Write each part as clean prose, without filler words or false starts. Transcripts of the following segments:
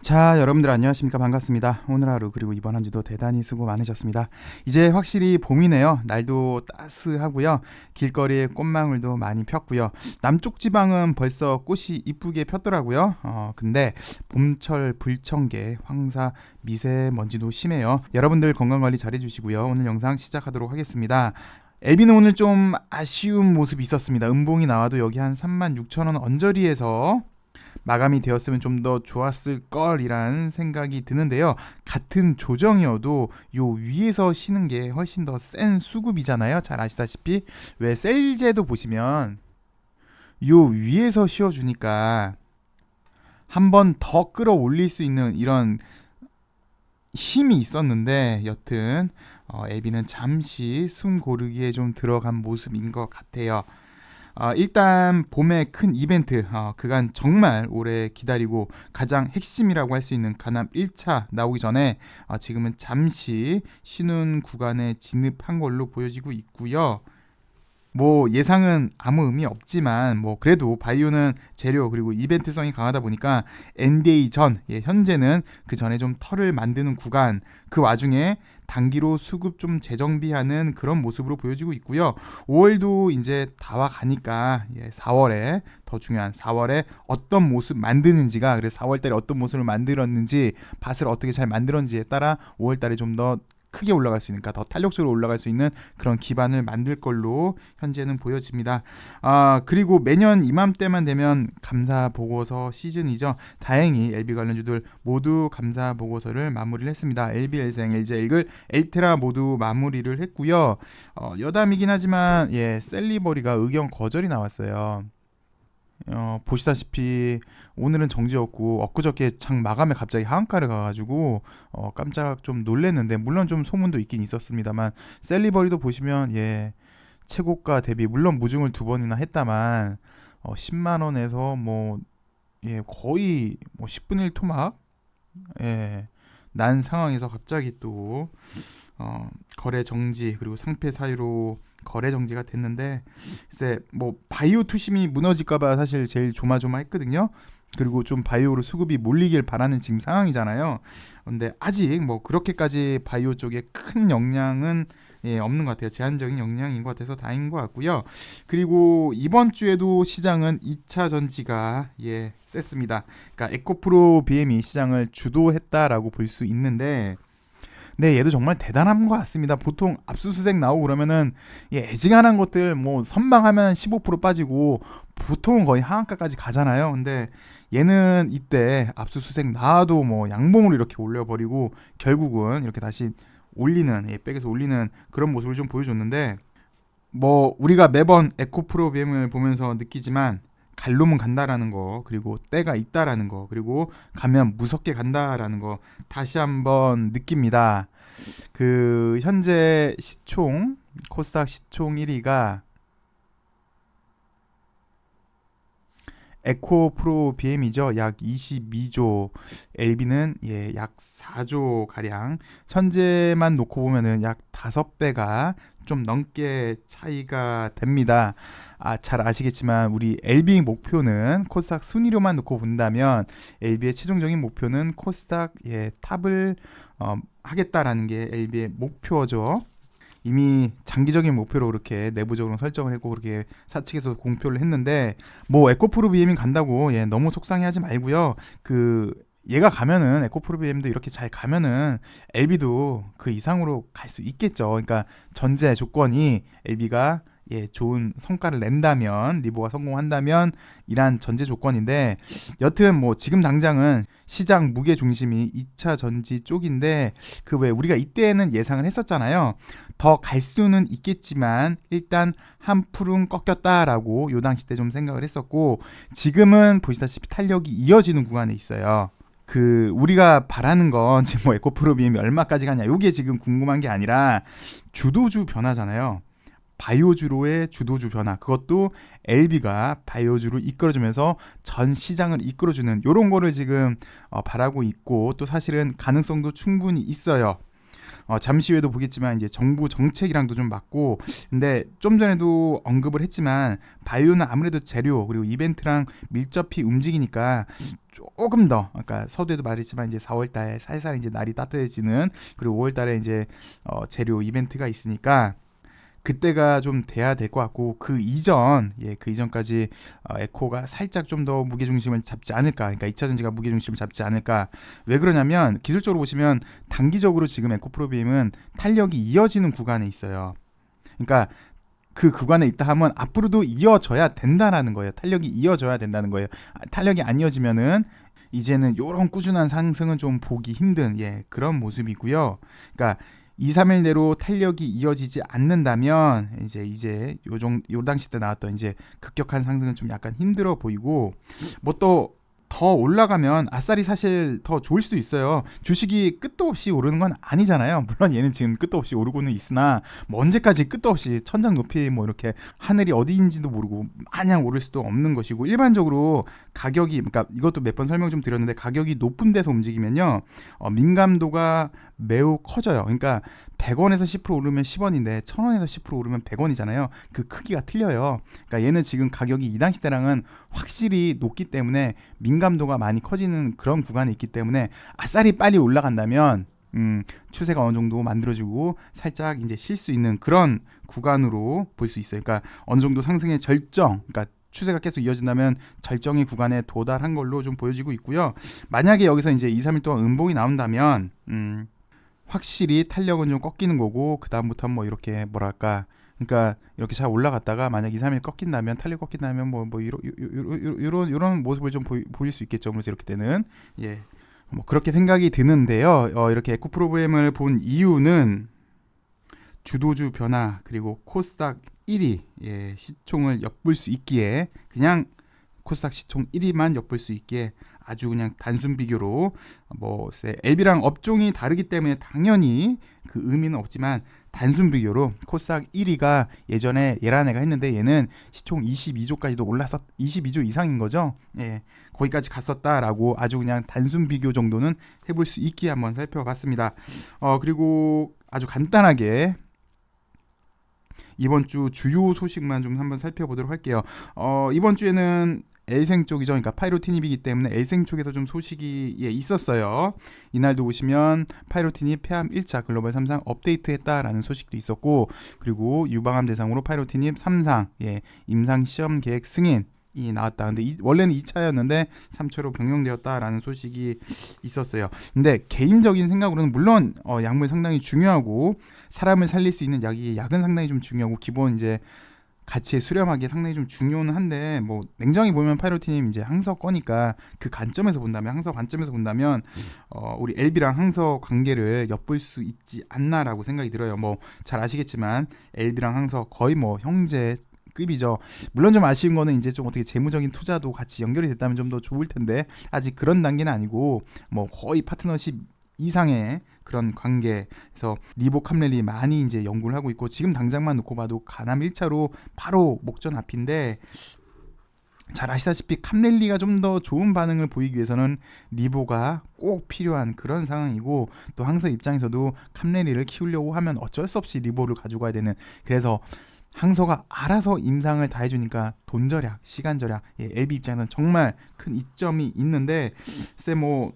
자, 여러분들 안녕하십니까? 반갑습니다. 오늘 하루 그리고 이번 한 주도 대단히 수고 많으셨습니다. 이제 확실히 봄이네요. 날도 따스하고요. 길거리에 꽃망울도 많이 폈고요. 남쪽 지방은 벌써 꽃이 이쁘게 폈더라고요. 근데 봄철 불청개, 황사, 미세먼지도 심해요. 여러분들 건강관리 잘 해주시고요. 오늘 영상 시작하도록 하겠습니다. 엘비는 오늘 좀 아쉬운 모습이 있었습니다. 음봉이 나와도 여기 한 36,000원 언저리에서 마감이 되었으면 좀 더 좋았을 걸이란 생각이 드는데요. 같은 조정이어도 요 위에서 쉬는 게 훨씬 더 센 수급이잖아요. 잘 아시다시피 왜 셀제도 보시면 요 위에서 쉬어주니까 한 번 더 끌어올릴 수 있는 이런 힘이 있었는데 여튼 엘비는 잠시 숨 고르기에 좀 들어간 모습인 것 같아요. 일단 봄의 큰 이벤트, 그간 정말 오래 기다리고 가장 핵심이라고 할 수 있는 가남 1차 나오기 전에 지금은 잠시 쉬는 구간에 진입한 걸로 보여지고 있고요. 뭐 예상은 아무 의미 없지만 뭐 그래도 바이오는 재료 그리고 이벤트성이 강하다 보니까 NDA 전, 현재는 그 전에 좀 털을 만드는 구간, 그 와중에 단기로 수급 좀 재정비하는 그런 모습으로 보여지고 있고요. 5월도 이제 다 와가니까 4월에 더 중요한 4월에 어떤 모습 만드는지가, 그래서 4월달에 어떤 모습을 만들었는지, 밭을 어떻게 잘 만들었는지에 따라 5월달에 좀 더 크게 올라갈 수 있으니까 더 탄력적으로 올라갈 수 있는 그런 기반을 만들 걸로 현재는 보여집니다. 그리고 매년 이맘때만 되면 감사 보고서 시즌이죠. 다행히 LB 관련주들 모두 감사 보고서를 마무리를 했습니다. LB, 엘생, LG, 엘글, 엘테라 모두 마무리를 했고요. 여담이긴 하지만 셀리버리가 의견 거절이 나왔어요. 보시다시피 오늘은 정지였고 엊그저께 장 마감에 갑자기 하한가를 가가지고 깜짝 좀 놀랬는데, 물론 좀 소문도 있긴 있었습니다만 셀리버리도 보시면 최고가 대비 물론 무중을 두 번이나 했다만 10만 원에서 뭐 거의 뭐 10분의 1 토막 난 상황에서 갑자기 또 거래 정지 그리고 상패 사유로 거래 정지가 됐는데, 글쎄 뭐 바이오 투심이 무너질까봐 사실 제일 조마조마했거든요. 그리고 좀 바이오로 수급이 몰리길 바라는 지금 상황이잖아요. 근데 아직 뭐 그렇게까지 바이오 쪽에 큰 영향은 없는 것 같아요. 제한적인 영향인 것 같아서 다행인 것 같고요. 그리고 이번 주에도 시장은 2차 전지가 셌습니다. 그러니까 에코프로 BM이 시장을 주도했다라고 볼 수 있는데, 네, 얘도 정말 대단한 것 같습니다. 보통 압수수색 나오고 그러면은 애지간한 것들 뭐 선방하면 15% 빠지고 보통은 거의 하한가까지 가잖아요. 근데 얘는 이때 압수수색 나와도 뭐 양봉으로 이렇게 올려버리고 결국은 이렇게 다시 올리는, 백에서 올리는 그런 모습을 좀 보여줬는데, 뭐 우리가 매번 에코프로 BM을 보면서 느끼지만 갈 놈은 간다라는 거, 그리고 때가 있다라는 거, 그리고 가면 무섭게 간다라는 거 다시 한번 느낍니다. 그 현재 시총, 코스닥 시총 1위가 에코프로 BM이죠. 약 22조, LB는 약 4조 가량. 현재만 놓고 보면은 약 5배가 좀 넘게 차이가 됩니다. 잘 아시겠지만 우리 LB 목표는 코스닥 순위로만 놓고 본다면 LB의 최종적인 목표는 코스닥 탑을 하겠다라는 게 LB의 목표죠. 이미 장기적인 목표로 그렇게 내부적으로 설정을 했고 그렇게 사측에서 공표를 했는데, 뭐 에코프로 BM이 간다고 너무 속상해하지 말고요. 얘가 가면은 에코프로 BM도 이렇게 잘 가면은 LB도 그 이상으로 갈 수 있겠죠. 그러니까 전제 조건이 LB가 좋은 성과를 낸다면, 리보가 성공한다면 이란 전제 조건인데, 여튼 뭐 지금 당장은 시장 무게 중심이 2차 전지 쪽인데, 그 왜 우리가 이때는 예상을 했었잖아요. 더 갈 수는 있겠지만 일단 한 풀은 꺾였다라고 요 당시 때 좀 생각을 했었고, 지금은 보시다시피 탄력이 이어지는 구간에 있어요. 우리가 바라는 건 지금 뭐 에코프로 BM이 얼마까지 가냐, 요게 지금 궁금한 게 아니라 주도주 변화잖아요. 바이오주로의 주도주 변화, 그것도 LB가 바이오주로 이끌어주면서 전 시장을 이끌어주는 요런 거를 지금 바라고 있고, 또 사실은 가능성도 충분히 있어요. 잠시 후에도 보겠지만 이제 정부 정책이랑도 좀 맞고, 근데 좀 전에도 언급을 했지만 바이오는 아무래도 재료 그리고 이벤트랑 밀접히 움직이니까 조금 더, 아까 서두에도 말했지만 이제 4월달에 살살 이제 날이 따뜻해지는, 그리고 5월달에 이제 재료 이벤트가 있으니까 그때가 좀 돼야 될 것 같고, 그 이전까지 에코가 살짝 좀 더 무게중심을 잡지 않을까, 그러니까 2차 전지가 무게중심을 잡지 않을까. 왜 그러냐면 기술적으로 보시면 단기적으로 지금 에코프로비엠은 탄력이 이어지는 구간에 있어요. 그러니까 그 구간에 있다 하면 앞으로도 이어져야 된다라는 거예요. 탄력이 이어져야 된다는 거예요. 탄력이 안 이어지면은 이제는 요런 꾸준한 상승은 좀 보기 힘든 그런 모습이고요. 그러니까 2, 3일 내로 탄력이 이어지지 않는다면 이제 요 당시 때 나왔던 이제 급격한 상승은 좀 약간 힘들어 보이고, 뭐 또 더 올라가면 아싸리 사실 더 좋을 수도 있어요. 주식이 끝도 없이 오르는 건 아니잖아요. 물론 얘는 지금 끝도 없이 오르고는 있으나 뭐 언제까지 끝도 없이 천장 높이 뭐 이렇게 하늘이 어디인지도 모르고 마냥 오를 수도 없는 것이고, 일반적으로 가격이, 그러니까 이것도 몇 번 설명 좀 드렸는데, 가격이 높은 데서 움직이면요 민감도가 매우 커져요. 그러니까 100원에서 10% 오르면 10원인데 1000원에서 10% 오르면 100원이잖아요. 그 크기가 틀려요. 그러니까 얘는 지금 가격이 이 당시 때랑은 확실히 높기 때문에 민감도가 많이 커지는 그런 구간에 있기 때문에 아싸리 빨리 올라간다면 추세가 어느 정도 만들어지고 살짝 이제 쉴 수 있는 그런 구간으로 볼 수 있어요. 그러니까 어느 정도 상승의 절정, 그러니까 추세가 계속 이어진다면 절정의 구간에 도달한 걸로 좀 보여지고 있고요. 만약에 여기서 이제 2, 3일 동안 음봉이 나온다면 확실히 탄력은 좀 꺾이는 거고, 그 다음부터 뭐 이렇게 뭐랄까, 그러니까 이렇게 잘 올라갔다가 만약 2, 3일 꺾인다면, 탄력 꺾인다면 뭐 이런 모습을 좀 보일 수 있겠죠. 그래서 이렇게 되는 뭐 그렇게 생각이 드는데요. 이렇게 에코프로그램을 본 이유는 주도주 변화 그리고 코스닥 1위 시총을 엿볼 수 있기에, 그냥 코스닥 시총 1위만 엿볼 수 있기에 아주 그냥 단순 비교로, 뭐 LB랑 업종이 다르기 때문에 당연히 그 의미는 없지만 단순 비교로 코스닥 1위가 예전에 예란애가 했는데 얘는 시총 22조까지도 올라서 22조 이상인 거죠. 거기까지 갔었다라고 아주 그냥 단순 비교 정도는 해볼 수 있기에 한번 살펴봤습니다. 그리고 아주 간단하게 이번 주 주요 소식만 좀 한번 살펴보도록 할게요. 이번 주에는 엘생 쪽이죠. 그러니까 파이로티닙이기 때문에 엘생 쪽에서 좀 소식이 있었어요. 이날도 보시면 파이로티닙 폐암 1차 글로벌 3상 업데이트했다라는 소식도 있었고, 그리고 유방암 대상으로 파이로티닙 3상 임상 시험 계획 승인 이 나왔다. 근데 원래는 2차였는데 3차로 변경되었다라는 소식이 있었어요. 근데 개인적인 생각으로는 물론 약물 상당히 중요하고, 사람을 살릴 수 있는 약은 상당히 좀 중요하고, 기본 이제 가치에 수렴하기 상당히 좀 중요는 한데, 뭐 냉정히 보면 파이로티닙 이제 항서 거니까 그 관점에서 본다면, 항서 관점에서 본다면 우리 LB랑 항서 관계를 엿볼 수 있지 않나라고 생각이 들어요. 뭐 잘 아시겠지만 LB랑 항서 거의 뭐 형제 급이죠. 물론 좀 아쉬운 거는 이제 좀 어떻게 재무적인 투자도 같이 연결이 됐다면 좀 더 좋을 텐데, 아직 그런 단계는 아니고 뭐 거의 파트너십 이상의 그런 관계에서 리보 캄렐리 많이 이제 연구를 하고 있고, 지금 당장만 놓고 봐도 가남 1차로 바로 목전 앞인데, 잘 아시다시피 캄렐리가 좀 더 좋은 반응을 보이기 위해서는 리보가 꼭 필요한 그런 상황이고, 또 항서 입장에서도 캄렐리를 키우려고 하면 어쩔 수 없이 리보를 가져가야 되는, 그래서 항서가 알아서 임상을 다 해주니까 돈 절약, 시간 절약, LB 입장에서는 정말 큰 이점이 있는데, 글쎄 뭐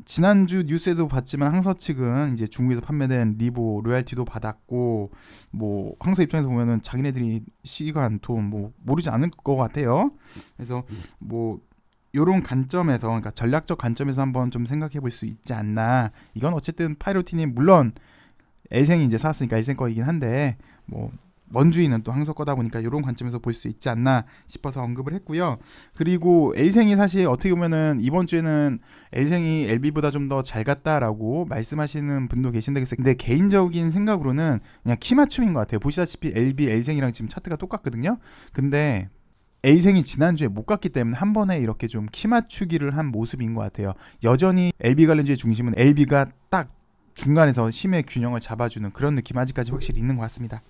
지난주 뉴스에도 봤지만 항서 측은 이제 중국에서 판매된 리보 로얄티도 받았고, 뭐 항서 입장에서 보면은 자기네들이 시간, 돈 뭐 모르지 않을 것 같아요. 그래서 뭐 요런 관점에서, 그러니까 전략적 관점에서 한번 좀 생각해 볼 수 있지 않나. 이건 어쨌든 파이로티닙 물론 엘생이 이제 사왔으니까 엘생 거이긴 한데, 뭐 원주인은 또 항서 거다 보니까 이런 관점에서 볼 수 있지 않나 싶어서 언급을 했고요. 그리고 엘생이 사실 어떻게 보면은 이번 주에는 엘생이 LB보다 좀 더 잘 갔다라고 말씀하시는 분도 계신데, 근데 개인적인 생각으로는 그냥 키 맞춤인 것 같아요. 보시다시피 LB, 엘생이랑 지금 차트가 똑같거든요. 근데 엘생이 지난주에 못 갔기 때문에 한 번에 이렇게 좀 키 맞추기를 한 모습인 것 같아요. 여전히 LB 관련주의 중심은 LB가 딱 중간에서 힘의 균형을 잡아주는 그런 느낌 아직까지 확실히 있는 것 같습니다.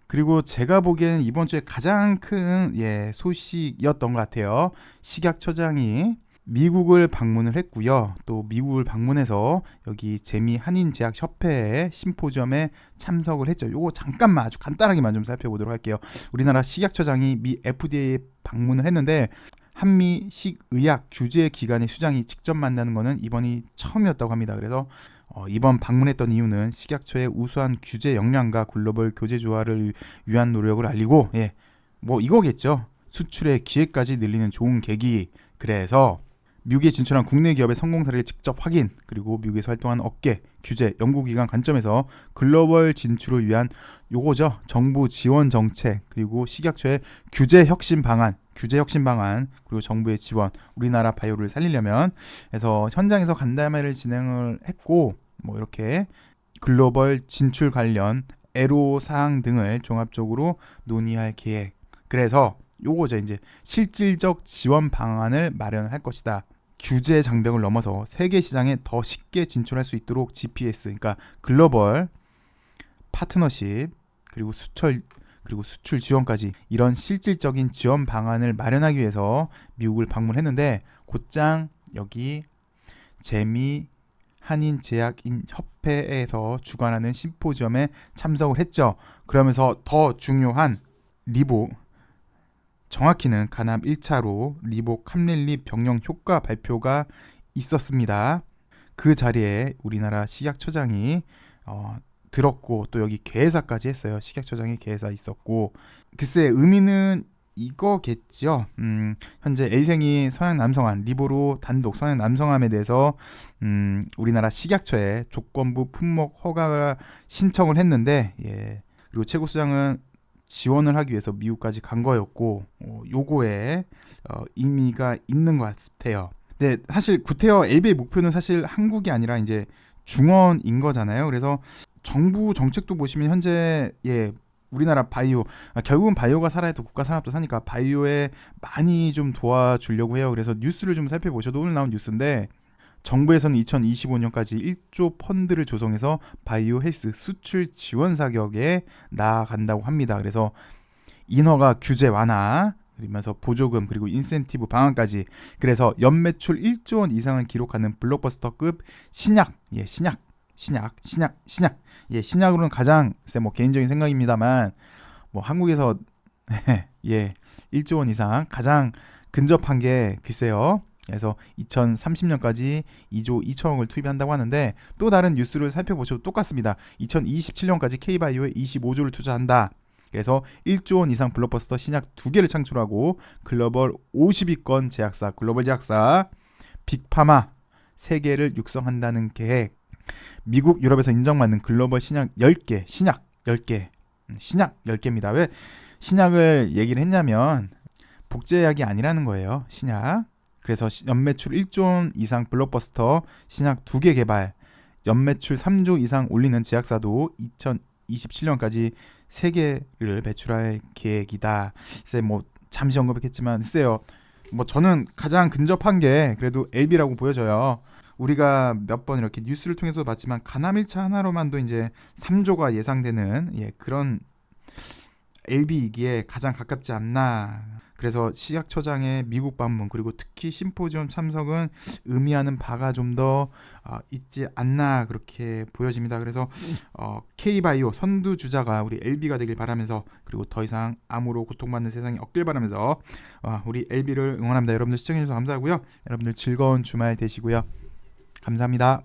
그리고 제가 보기에는 이번 주에 가장 큰 소식이었던 것 같아요. 식약처장이 미국을 방문을 했고요. 또 미국을 방문해서 여기 재미 한인제약협회의 심포지엄에 참석을 했죠. 요거 잠깐만 아주 간단하게만 좀 살펴보도록 할게요. 우리나라 식약처장이 미 FDA에 방문을 했는데 한미 식의약 규제 기관의 수장이 직접 만나는 거는 이번이 처음이었다고 합니다. 그래서 이번 방문했던 이유는 식약처의 우수한 규제 역량과 글로벌 교제 조화를 위한 노력을 알리고 뭐 이거겠죠. 수출의 기회까지 늘리는 좋은 계기. 그래서 미국에 진출한 국내 기업의 성공 사례를 직접 확인, 그리고 미국에서 활동하는 업계, 규제, 연구기관 관점에서 글로벌 진출을 위한 요거죠. 정부 지원 정책, 그리고 식약처의 규제 혁신 방안, 그리고 정부의 지원, 우리나라 바이오를 살리려면 해서 현장에서 간담회를 진행을 했고, 뭐 이렇게 글로벌 진출 관련 애로사항 등을 종합적으로 논의할 계획. 그래서 요거죠. 이제 실질적 지원 방안을 마련할 것이다. 규제 장벽을 넘어서 세계 시장에 더 쉽게 진출할 수 있도록 GPS, 그러니까 글로벌 파트너십, 그리고 수출 지원까지 이런 실질적인 지원 방안을 마련하기 위해서 미국을 방문했는데, 곧장 여기 재미 한인제약인 협회에서 주관하는 심포지엄에 참석을 했죠. 그러면서 더 중요한 리보, 정확히는 간암 1차로 리보캄릴리 병용 효과 발표가 있었습니다. 그 자리에 우리나라 식약처장이 들었고, 또 여기 개회사까지 했어요. 식약처장이 개회사 있었고, 글쎄 의미는 이거겠죠. 현재 A생이 성형 남성암, 리보로 단독 성형 남성암에 대해서 우리나라 식약처에 조건부 품목 허가 신청을 했는데, 그리고 최고 수장은 지원을 하기 위해서 미국까지 간 거였고, 요거에 의미가 있는 것 같아요. 근데 사실 구테어 LB의 목표는 사실 한국이 아니라 이제 중원인 거잖아요. 그래서 정부 정책도 보시면 현재 우리나라 바이오, 결국은 바이오가 살아야 또 국가 산업도 사니까 바이오에 많이 좀 도와주려고 해요. 그래서 뉴스를 좀 살펴보셔도 오늘 나온 뉴스인데, 정부에서는 2025년까지 1조 펀드를 조성해서 바이오 헬스 수출 지원 사격에 나아간다고 합니다. 그래서 인허가 규제 완화, 그러면서 보조금, 그리고 인센티브 방안까지. 그래서 연매출 1조 원 이상을 기록하는 블록버스터급 신약으로는 가장 뭐 개인적인 생각입니다만, 뭐 한국에서 1조 원 이상 가장 근접한 게 글쎄요. 그래서 2030년까지 2조 2천억을 투입한다고 하는데, 또 다른 뉴스를 살펴보셔도 똑같습니다. 2027년까지 K바이오에 25조를 투자한다. 그래서 1조 원 이상 블록버스터 신약 2개를 창출하고 글로벌 50위권 제약사, 글로벌 제약사 빅파마 3개를 육성한다는 계획. 미국, 유럽에서 인정받는 글로벌 신약 10개, 신약 10개입니다. 왜 신약을 얘기를 했냐면 복제약이 아니라는 거예요. 신약. 그래서 연매출 1조 원 이상 블록버스터 신약 2개 개발, 연매출 3조 이상 올리는 제약사도 2027년까지 3개를 배출할 계획이다. 글쎄 뭐 잠시 언급했지만 글쎄요. 뭐 저는 가장 근접한 게 그래도 LB라고 보여져요. 우리가 몇 번 이렇게 뉴스를 통해서 봤지만 간암 1차 하나로만도 이제 3조가 예상되는 그런 LB이기에 가장 가깝지 않나. 그래서 식약처장의 미국 방문, 그리고 특히 심포지엄 참석은 의미하는 바가 좀 더 있지 않나 그렇게 보여집니다. 그래서 K바이오 선두주자가 우리 LB가 되길 바라면서, 그리고 더 이상 암으로 고통받는 세상이 없길 바라면서 우리 LB를 응원합니다. 여러분들 시청해주셔서 감사하고요. 여러분들 즐거운 주말 되시고요. 감사합니다.